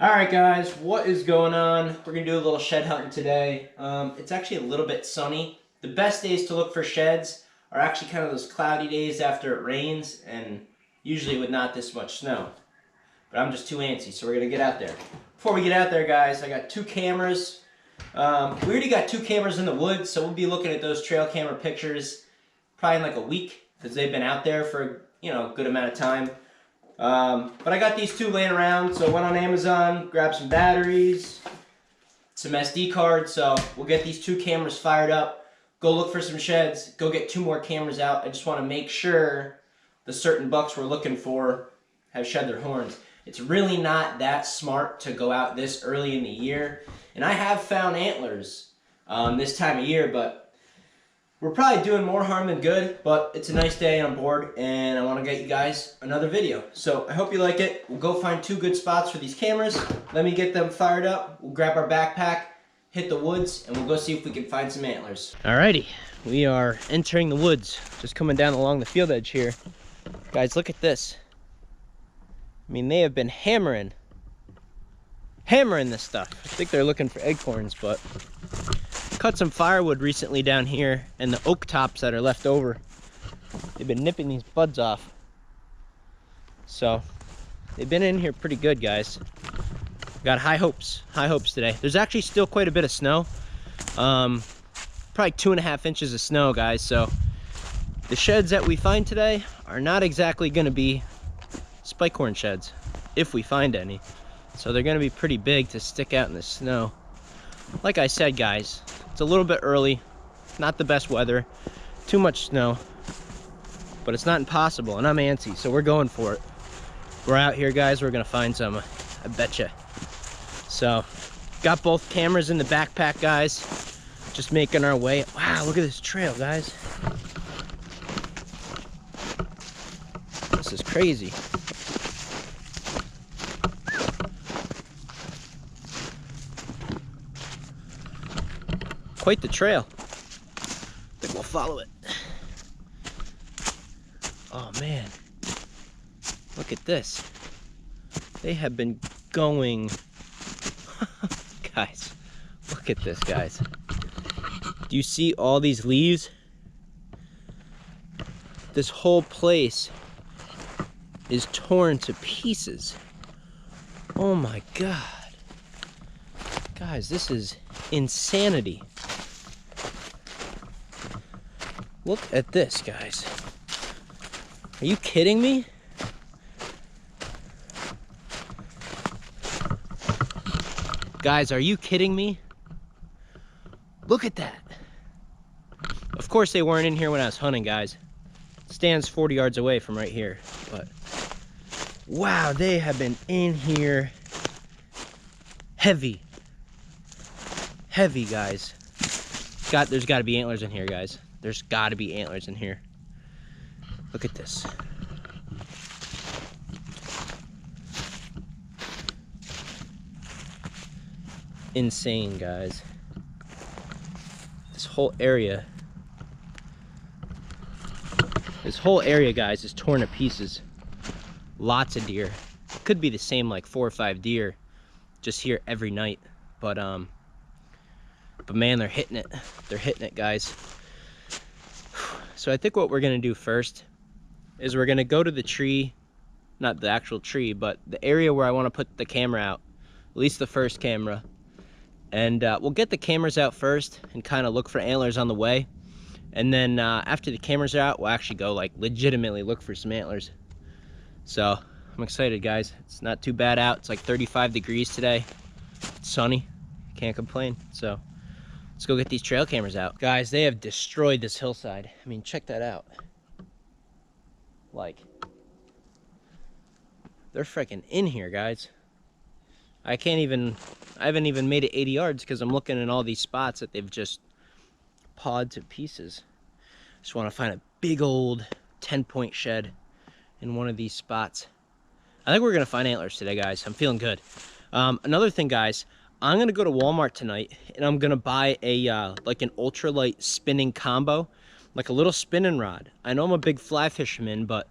Alright guys, what is going on? We're going to do a little shed hunting today. It's actually a little bit sunny. The best days to look for sheds are actually kind of those cloudy days after it rains and usually with not this much snow. But I'm just too antsy, so we're going to get out there. Before we get out there guys, I got two cameras. We already got two cameras in the woods, so we'll be looking at those trail camera pictures probably in like a week because they've been out there for a good amount of time. But I got these two laying around, so I went on Amazon, grabbed some batteries, some SD cards, so we'll get these two cameras fired up, go look for some sheds, go get two more cameras out. I just want to make sure the certain bucks we're looking for have shed their horns. It's really not that smart to go out this early in the year, and I have found antlers this time of year, but we're probably doing more harm than good, but it's a nice day and I'm bored and I want to get you guys another video. So I hope you like it. We'll go find two good spots for these cameras. Let me get them fired up. We'll grab our backpack, hit the woods, and we'll go see if we can find some antlers. Alrighty, we are entering the woods. Just coming down along the field edge here. Guys, look at this. I mean, they have been hammering this stuff. I think they're looking for acorns, but cut some firewood recently down here, and the oak tops that are left over, they've been nipping these buds off. So they've been in here pretty good, guys. Got high hopes today. There's actually still quite a bit of snow, probably 2.5 inches of snow, guys. So the sheds that we find today are not exactly going to be spike horn sheds if we find any, so they're going to be pretty big to stick out in the snow. Like I said, guys, it's a little bit early, not the best weather, too much snow, but it's not impossible, and I'm antsy, so we're going for it. We're out here, guys. We're gonna find some, I betcha. So, got both cameras in the backpack, guys. Just making our way. Wow, look at this trail, guys. This is crazy. Quite the trail. I think we'll follow it. Oh man, look at this. They have been going. Guys, look at this, guys. Do you see all these leaves? This whole place is torn to pieces. Oh my God. Guys, this is insanity. Look at this, guys. Are you kidding me? Guys, are you kidding me? Look at that. Of course they weren't in here when I was hunting, guys. It stands 40 yards away from right here, but wow, they have been in here heavy, guys. There's got to be antlers in here, guys. There's got to be antlers in here. Look at this. Insane, guys. This whole area, guys, is torn to pieces. Lots of deer. It could be the same like 4 or 5 deer just here every night, but man, they're hitting it. They're hitting it, guys. So I think what we're gonna do first is we're gonna go to the tree, not the actual tree, but the area where I want to put the camera out, at least the first camera, and we'll get the cameras out first and kind of look for antlers on the way, and then after the cameras are out, we'll actually go like legitimately look for some antlers. So I'm excited, guys. It's not too bad out. It's like 35 degrees today. It's sunny. Can't complain. So let's go get these trail cameras out. Guys, they have destroyed this hillside. I mean, check that out. Like, they're freaking in here, guys. I haven't even made it 80 yards because I'm looking at all these spots that they've just pawed to pieces. Just want to find a big old 10-point shed in one of these spots. I think we're going to find antlers today, guys. I'm feeling good. Another thing, guys, I'm going to go to Walmart tonight and I'm going to buy a like an ultralight spinning combo, like a little spinning rod. I know I'm a big fly fisherman, but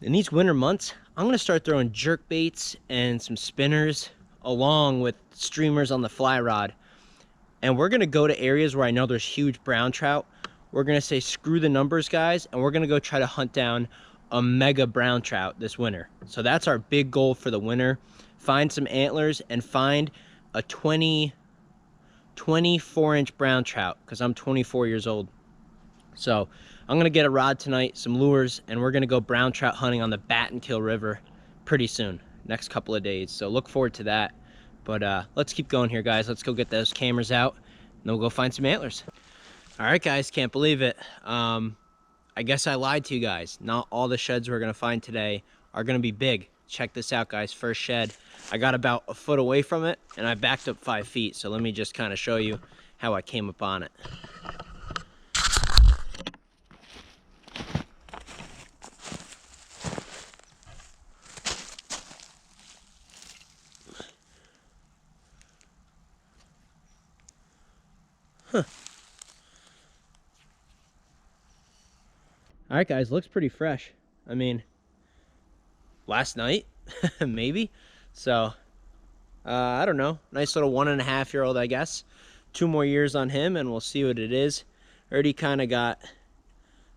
in these winter months, I'm going to start throwing jerk baits and some spinners along with streamers on the fly rod. And we're gonna go to areas where I know there's huge brown trout. We're gonna say screw the numbers, guys, and we're gonna go try to hunt down a mega brown trout this winter. So that's our big goal for the winter. Find some antlers and find a 24-inch brown trout, because I'm 24 years old. So I'm gonna get a rod tonight, some lures, and we're gonna go brown trout hunting on the Battenkill River pretty soon, next couple of days. So look forward to that. But let's keep going here, guys. Let's go get those cameras out, and then we'll go find some antlers. All right, guys, can't believe it. I guess I lied to you guys. Not all the sheds we're gonna find today are gonna be big. Check this out, guys. First shed. I got about a foot away from it, and I backed up 5 feet. So let me just kind of show you how I came upon it. Huh. All right, guys, looks pretty fresh. I mean, last night, maybe. So, I don't know. Nice little 1.5-year-old, I guess. 2 more years on him, and we'll see what it is. Already kind of got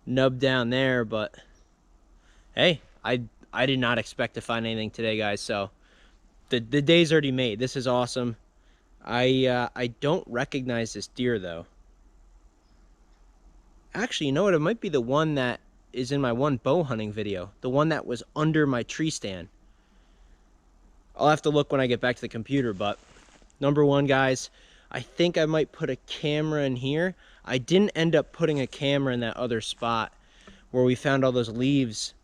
nubbed down there, but hey, I did not expect to find anything today, guys. So, the day's already made. This is awesome. I don't recognize this deer, though. Actually, you know what? It might be the one that is in my one bow hunting video. The one that was under my tree stand. I'll have to look when I get back to the computer, but number one, guys, I think I might put a camera in here. I didn't end up putting a camera in that other spot where we found all those leaves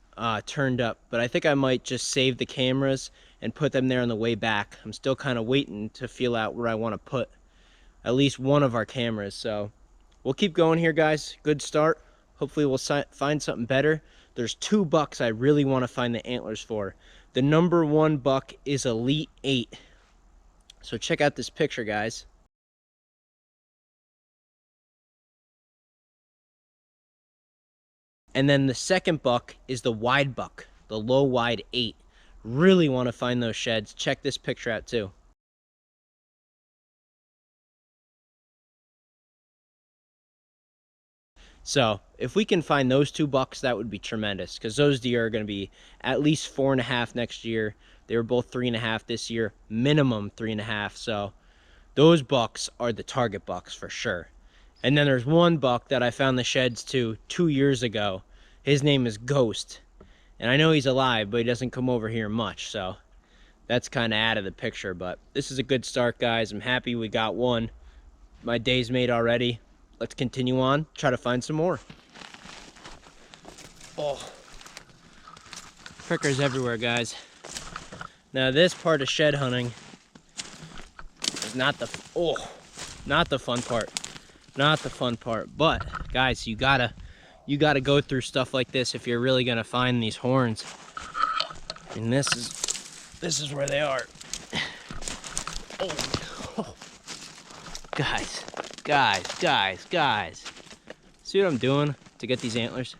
turned up, but I think I might just save the cameras and put them there on the way back. I'm still kind of waiting to feel out where I want to put at least one of our cameras. So we'll keep going here, guys. Good start. Hopefully we'll find something better. There's 2 bucks I really want to find the antlers for. The number 1 buck is Elite 8. So check out this picture, guys. And then the second buck is the wide buck, the low wide 8. Really want to find those sheds. Check this picture out too. So if we can find those 2 bucks, that would be tremendous, because those deer are going to be at least 4.5 next year. They were both 3.5 this year, minimum 3.5. So those bucks are the target bucks for sure. And then there's 1 buck that I found the sheds to 2 years ago. His name is Ghost. And I know he's alive, but he doesn't come over here much. So that's kind of out of the picture. But this is a good start, guys. I'm happy we got one. My day's made already. Let's continue on, try to find some more. Oh, prickers everywhere, guys. Now this part of shed hunting is not the fun part. Not the fun part. But guys, you gotta go through stuff like this if you're really gonna find these horns. And this is where they are. Oh. Guys. See what I'm doing to get these antlers?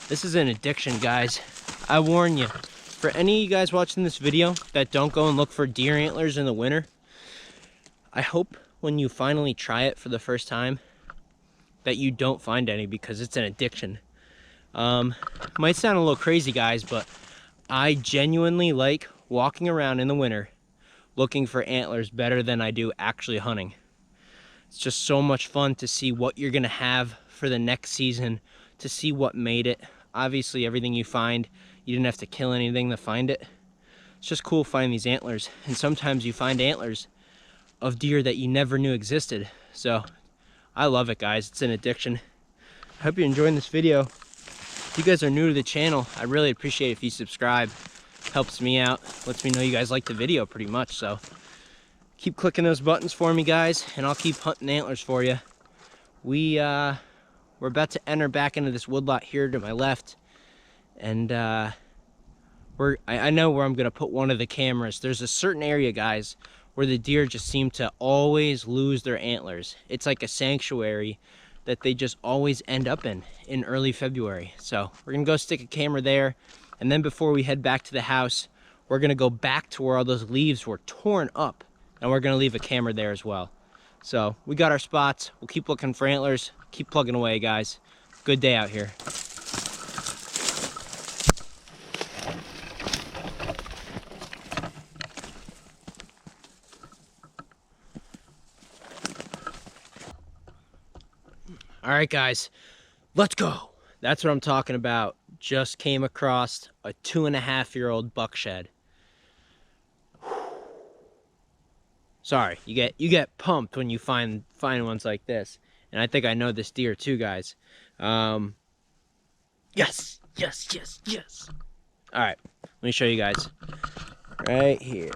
This is an addiction, guys. I warn you. For any of you guys watching this video that don't go and look for deer antlers in the winter, I hope when you finally try it for the first time that you don't find any, because it's an addiction. Might sound a little crazy, guys, but I genuinely like walking around in the winter looking for antlers better than I do actually hunting. It's just so much fun to see what you're gonna have for the next season, to see what made it. Obviously, everything you find, you didn't have to kill anything to find it. It's just cool finding these antlers. And sometimes you find antlers of deer that you never knew existed. So I love it, guys. It's an addiction. I hope you're enjoying this video. If you guys are new to the channel, I really appreciate it if you subscribe. Helps me out, lets me know you guys like the video pretty much. So keep clicking those buttons for me, guys, and I'll keep hunting antlers for you. We're about to enter back into this woodlot here to my left, and I know where I'm gonna put one of the cameras. There's a certain area, guys, where the deer just seem to always lose their antlers. It's like a sanctuary that they just always end up in early February. So we're gonna go stick a camera there, and then before we head back to the house, we're gonna go back to where all those leaves were torn up, and we're gonna leave a camera there as well. So we got our spots. We'll keep looking for antlers. Keep plugging away, guys. Good day out here. All right, guys, let's go. That's what I'm talking about. Just came across a 2.5-year-old buck shed. Sorry, you get pumped when you find ones like this. And I think I know this deer too, guys. Yes. All right, let me show you guys. Right here.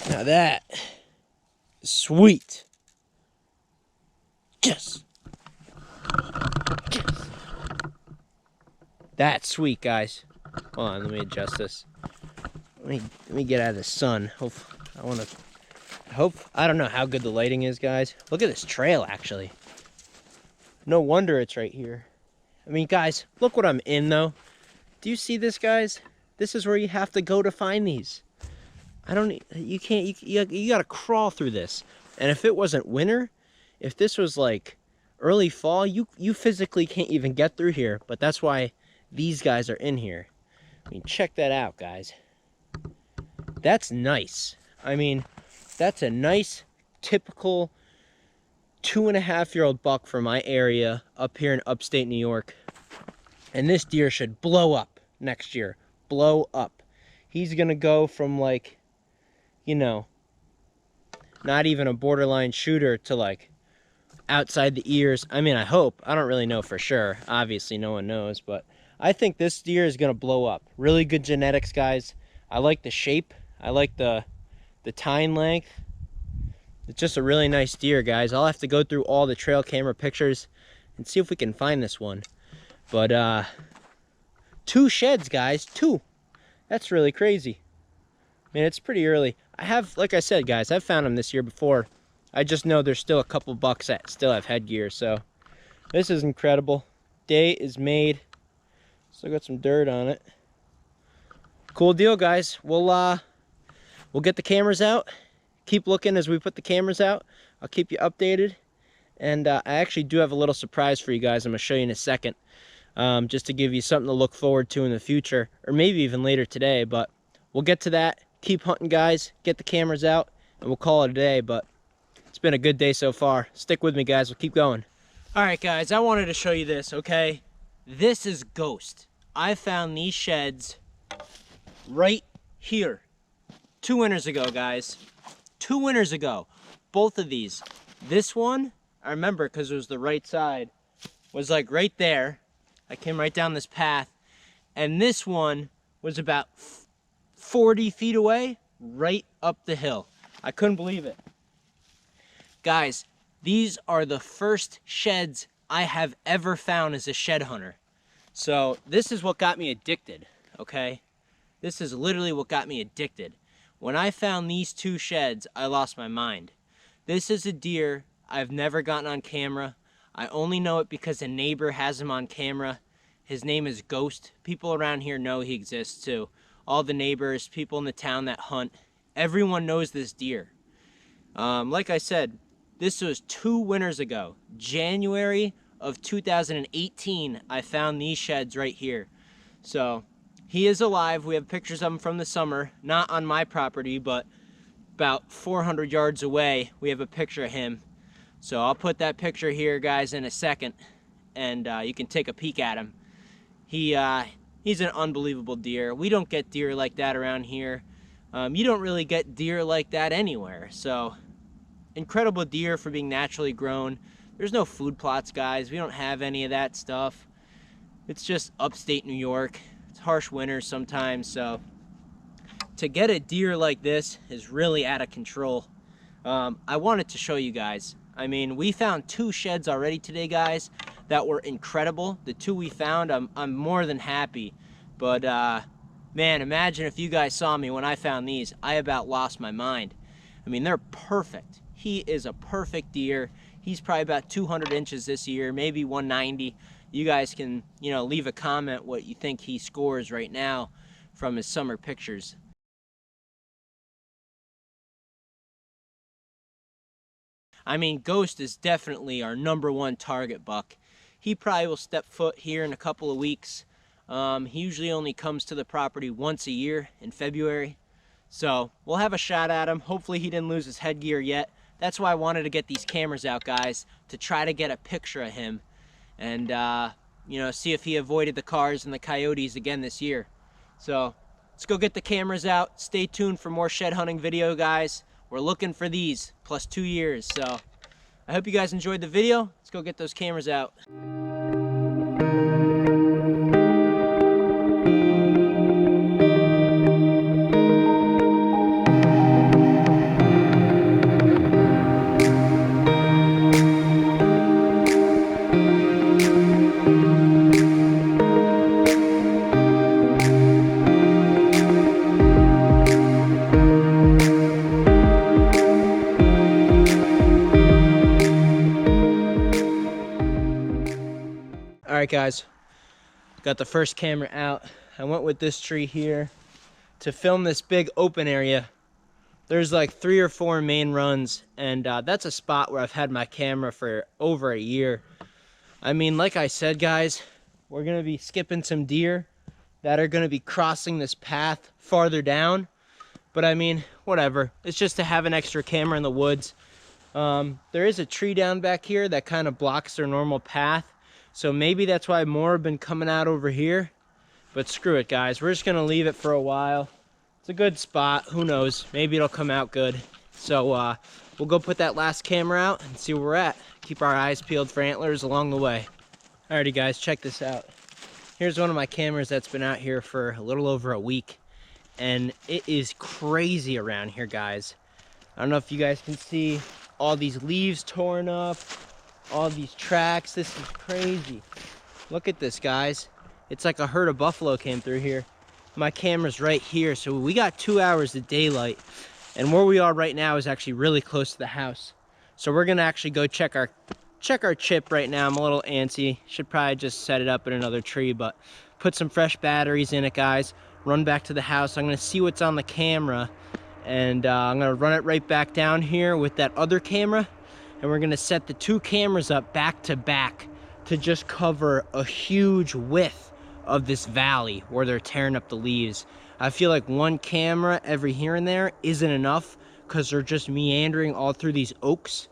Now that is sweet. Yes. That's sweet, guys. Hold on, let me adjust this. Let me get out of the sun. I don't know how good the lighting is, guys. Look at this trail, actually. No wonder it's right here. I mean, guys, look what I'm in, though. Do you see this, guys? This is where you have to go to find these. You gotta crawl through this. And if it wasn't winter, if this was like early fall, you physically can't even get through here. But that's why these guys are in here. I mean, check that out, guys. That's nice. I mean, that's a nice, typical 2.5-year-old buck from my area up here in upstate New York. And this deer should blow up next year. Blow up. He's gonna go from, like, you know, not even a borderline shooter to, like, outside the ears. I mean, I hope. I don't really know for sure. Obviously, no one knows. But I think this deer is gonna blow up. Really good genetics, guys. I like the shape. I like the tine length. It's just a really nice deer, guys. I'll have to go through all the trail camera pictures and see if we can find this one. But 2 sheds, guys. 2. That's really crazy. I mean, it's pretty early. Like I said, guys, I've found them this year before. I just know there's still a couple bucks that still have headgear. So this is incredible. Day is made. Still got some dirt on it. Cool deal, guys. We'll get the cameras out. Keep looking as we put the cameras out. I'll keep you updated. And I actually do have a little surprise for you guys I'm going to show you in a second. Just to give you something to look forward to in the future. Or maybe even later today. But we'll get to that. Keep hunting, guys. Get the cameras out. And we'll call it a day. But it's been a good day so far. Stick with me, guys. We'll keep going. Alright, guys. I wanted to show you this, okay? This is Ghost. I found these sheds right here. 2 winters ago, guys. 2 winters ago. Both of these. This one, I remember because it was the right side, was like right there. I came right down this path. And this one was about 40 feet away, right up the hill. I couldn't believe it. Guys, these are the first sheds I have ever found as a shed hunter. So this is what got me addicted, okay? This is literally what got me addicted. When I found these 2 sheds, I lost my mind. This is a deer I've never gotten on camera. I only know it because a neighbor has him on camera. His name is Ghost. People around here know he exists too. All the neighbors, people in the town that hunt, everyone knows this deer. Like I said, this was 2 winters ago. January of 2018, I found these sheds right here. So he is alive. We have pictures of him from the summer, not on my property, but about 400 yards away. We have a picture of him. So I'll put that picture here, guys, in a second, and you can take a peek at him. He's an unbelievable deer. We don't get deer like that around here. You don't really get deer like that anywhere. So incredible deer for being naturally grown. There's no food plots, guys. We don't have any of that stuff. It's just upstate New York. It's harsh winters sometimes, so to get a deer like this is really out of control. I wanted to show you guys. I mean, we found 2 sheds already today, guys, that were incredible. The 2 we found, I'm more than happy. But man, imagine if you guys saw me when I found these. I about lost my mind. I mean, they're perfect. He is a perfect deer. He's probably about 200 inches this year, maybe 190. you guys can, you know, leave a comment what you think he scores right now from his summer pictures. I mean, Ghost is definitely our #1 target buck. He probably will step foot here in a couple of weeks. He usually only comes to the property once a year in February. So we'll have a shot at him. Hopefully he didn't lose his headgear yet. That's why I wanted to get these cameras out, guys, to try to get a picture of him and, you know, see if he avoided the cars and the coyotes again this year. So let's go get the cameras out. Stay tuned for more shed hunting video, guys. We're looking for these plus 2 years. So I hope you guys enjoyed the video. Let's go get those cameras out. All right, guys, got the first camera out. I went with this tree here to film this big open area. There's like 3 or 4 main runs, and that's a spot where I've had my camera for over a year. I mean, like I said, guys, we're gonna be skipping some deer that are gonna be crossing this path farther down. But I mean, whatever. It's just to have an extra camera in the woods. There is a tree down back here that kind of blocks their normal path. So maybe that's why more have been coming out over here. But screw it, guys. We're just going to leave it for a while. It's a good spot. Who knows? Maybe it'll come out good. So we'll go put that last camera out and see where we're at. Keep our eyes peeled for antlers along the way. Alrighty, guys. Check this out. Here's one of my cameras that's been out here for a little over a week. And it is crazy around here, guys. I don't know if you guys can see all these leaves torn up. All these tracks. This is crazy. Look at this, guys. It's like a herd of buffalo came through here. My camera's right here, so we got 2 hours of daylight, and where we are right now is actually really close to the house. So we're gonna actually go check our chip right now. I'm a little antsy. Should probably just set it up in another tree, but put some fresh batteries in it, guys. Run back to the house. I'm gonna see what's on the camera, and I'm gonna run it right back down here with that other camera. And we're gonna set the 2 cameras up back to back to just cover a huge width of this valley where they're tearing up the leaves. I feel like 1 camera every here and there isn't enough because they're just meandering all through these oaks.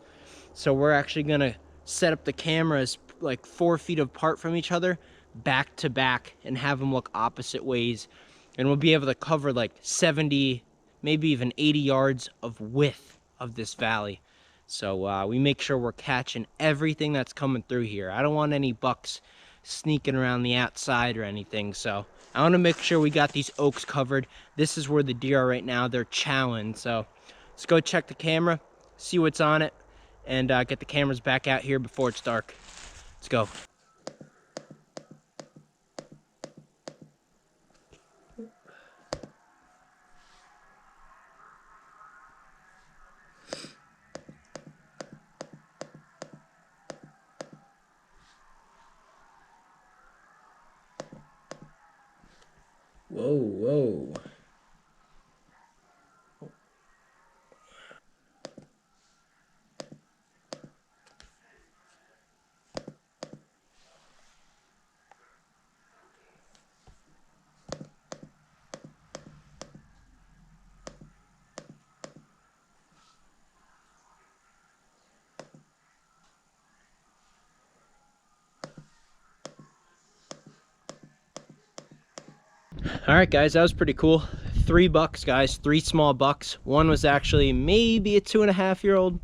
So we're actually gonna set up the cameras like 4 feet apart from each other, back to back, and have them look opposite ways. And we'll be able to cover like 70, maybe even 80 yards of width of this valley. So we make sure we're catching everything that's coming through here. I don't want any bucks sneaking around the outside or anything. So I want to make sure we got these oaks covered. This is where the deer are right now. They're chowing. So let's go check the camera, see what's on it, and get the cameras back out here before it's dark. Let's go. Whoa, whoa. All right, guys, that was pretty cool. 3 bucks, guys, 3 small bucks. One was actually maybe a 2.5-year-old.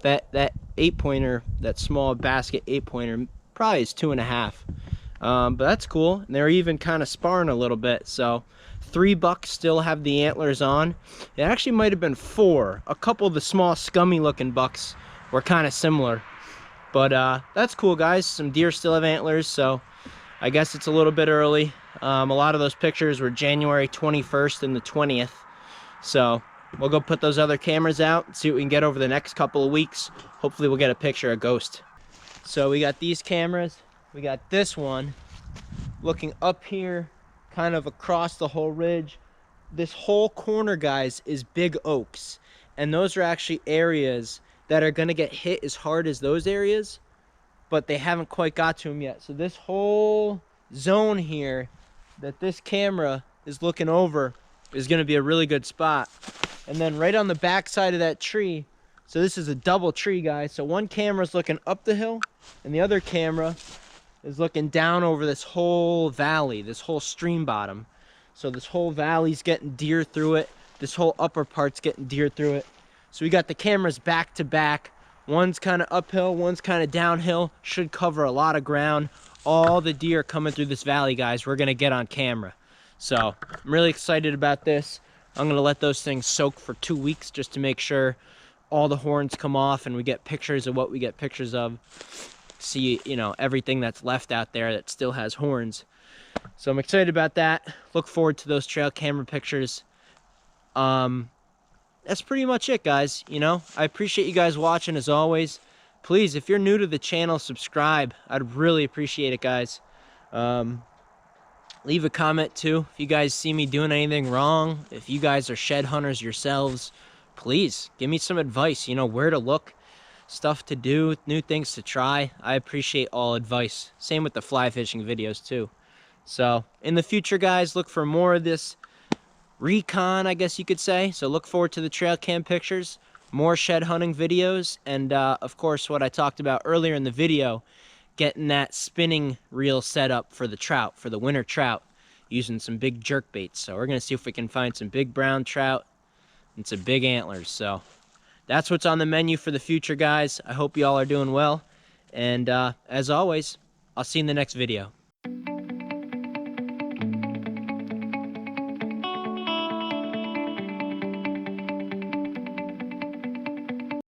That 8-pointer, that small basket 8-pointer, probably is 2.5. But that's cool. And they're even kind of sparring a little bit. So 3 bucks still have the antlers on. It actually might have been 4. A couple of the small scummy looking bucks were kind of similar. But that's cool, guys. Some deer still have antlers, so I guess it's a little bit early. A lot of those pictures were January 21st and the 20th. So we'll go put those other cameras out and see what we can get over the next couple of weeks. Hopefully we'll get a picture of Ghost. So we got these cameras. We got this one looking up here, kind of across the whole ridge. This whole corner, guys, is big oaks. And those are actually areas that are gonna get hit as hard as those areas, but they haven't quite got to them yet. So this whole zone here that this camera is looking over is gonna be a really good spot. And then right on the back side of that tree, so this is a double tree, guys. So one camera's looking up the hill, and the other camera is looking down over this whole valley, this whole stream bottom. So this whole valley's getting deer through it. This whole upper part's getting deer through it. So we got the cameras back to back. One's kind of uphill, one's kind of downhill. Should cover a lot of ground. All the deer coming through this valley, guys, we're gonna get on camera. So I'm really excited about this. I'm gonna let those things soak for 2 weeks just to make sure all the horns come off and we get pictures of what we get pictures of. See, you know, everything that's left out there that still has horns. So I'm excited about that. Look forward to those trail camera pictures. That's pretty much it, guys. You know, I appreciate you guys watching as always. Please, if you're new to the channel, subscribe. I'd really appreciate it, guys. Leave a comment too if you guys see me doing anything wrong. If you guys are shed hunters yourselves, please give me some advice, you know, where to look, stuff to do, new things to try. I appreciate all advice. Same with the fly fishing videos too. So in the future, guys, look for more of this recon, I guess you could say. So look forward to the trail cam pictures, more shed hunting videos, and of course what I talked about earlier in the video, getting that spinning reel set up for the trout, for the winter trout, using some big jerk baits. So we're gonna see if we can find some big brown trout and some big antlers. So that's what's on the menu for the future, guys. I hope you all are doing well. And as always, I'll see you in the next video.